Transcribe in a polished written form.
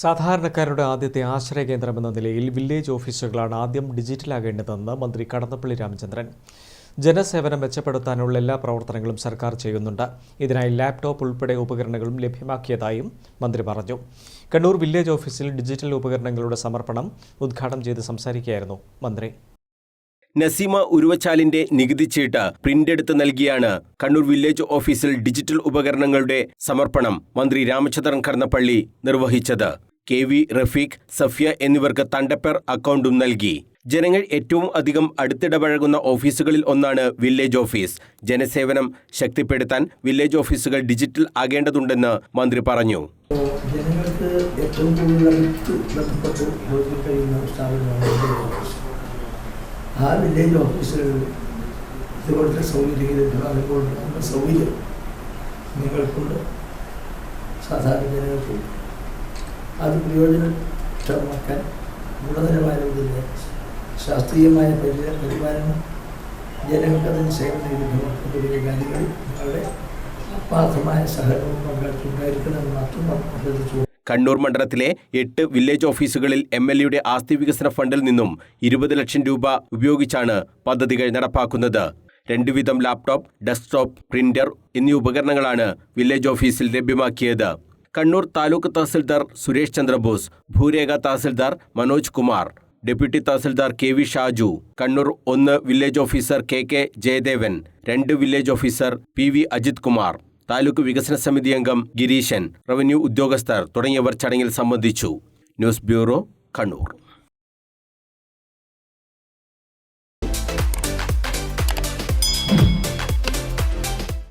സാധാരണക്കാരുടെ ആദ്യത്തെ ആശ്രയ കേന്ദ്രമെന്ന നിലയിൽ വില്ലേജ് ഓഫീസുകളാണ് ആദ്യം ഡിജിറ്റലാകേണ്ടതെന്ന് മന്ത്രി കടന്നപ്പള്ളി രാമചന്ദ്രൻ. ജനസേവനം മെച്ചപ്പെടുത്താനുള്ള എല്ലാ പ്രവർത്തനങ്ങളും സർക്കാർ ചെയ്യുന്നുണ്ട്. ഇതിനായി ലാപ്ടോപ്പ് ഉൾപ്പെടെ ഉപകരണങ്ങളും ലഭ്യമാക്കിയതായും മന്ത്രി പറഞ്ഞു. കണ്ണൂർ വില്ലേജ് ഓഫീസിൽ ഡിജിറ്റൽ ഉപകരണങ്ങളുടെ സമർപ്പണം ഉദ്ഘാടനം ചെയ്ത് സംസാരിക്കുകയായിരുന്നു മന്ത്രി. നസീമ ഉരുവച്ചാലിന്റെ നികുതി ചീട്ട് പ്രിന്റ് എടുത്ത് നൽകിയാണ് കണ്ണൂർ വില്ലേജ് ഓഫീസിൽ ഡിജിറ്റൽ ഉപകരണങ്ങളുടെ സമർപ്പണം മന്ത്രി രാമചന്ദ്രൻ കടന്നപ്പള്ളി നിർവഹിച്ചത്. KV റഫീഖ്, സഫിയ എന്നിവർക്ക് തണ്ടപ്പേർ അക്കൗണ്ടും നൽകി. ജനങ്ങൾ ഏറ്റവും അധികം അടുത്തിടപഴകുന്ന ഓഫീസുകളിൽ ഒന്നാണ് വില്ലേജ് ഓഫീസ്. ജനസേവനം ശക്തിപ്പെടുത്താൻ വില്ലേജ് ഓഫീസുകൾ ഡിജിറ്റൽ ആകേണ്ടതുണ്ടെന്ന് മന്ത്രി പറഞ്ഞു. ജനങ്ങൾക്ക് ഏറ്റവും കൂടുതൽ ബന്ധപ്പെട്ട് കഴിയുന്ന സ്ഥാപനമാണ് ആ വില്ലേജ് ഓഫീസുകളിൽ ഇതുപോലത്തെ സൗകര്യങ്ങളുണ്ട്. അതുകൊണ്ട് സൗകര്യം നിങ്ങൾക്കുണ്ട്, സാധാരണ ജനങ്ങൾക്ക് അത് പ്രയോജനക്ഷമമാക്കാൻ ഗുണനിലവാരത്തിൻ്റെ ശാസ്ത്രീയമായ പരിപാലനം, ജനങ്ങൾക്ക് അതിന് സേവനം ലഭ്യമാക്കുന്ന തുടങ്ങിയ കാര്യങ്ങളിൽ നിങ്ങളുടെ ആത്മാർത്ഥമായ സഹകരണവും പങ്കാളിത്തമുണ്ടായിരിക്കണമെന്ന് മാത്രം അഭ്യർത്ഥിച്ചു. കണ്ണൂർ മണ്ഡലത്തിലെ 8 വില്ലേജ് ഓഫീസുകളിൽ MLAയുടെ ആസ്തി വികസന ഫണ്ടിൽ നിന്നും 20 ലക്ഷം രൂപ ഉപയോഗിച്ചാണ് പദ്ധതികൾ നടപ്പാക്കുന്നത്. 2 വീതം ലാപ്ടോപ്പ്, ഡെസ്ക്ടോപ്പ്, പ്രിന്റർ എന്നീ ഉപകരണങ്ങളാണ് വില്ലേജ് ഓഫീസിൽ ലഭ്യമാക്കിയത്. കണ്ണൂർ താലൂക്ക് തഹസിൽദാർ സുരേഷ് ചന്ദ്രബോസ്, ഭൂരേഖ tahsildar Manoj Kumar, deputy tahsildar KV Shaju, Kannur 1 village officer KK Jayadevan, 2 village officer PV Ajith Kumar, taluk വികസന സമിതി അംഗം ഗിരീശൻ, റവന്യൂ ഉദ്യോഗസ്ഥർ തുടങ്ങിയവർ ചടങ്ങിൽ സംബന്ധിച്ചു. News bureau, Kannur.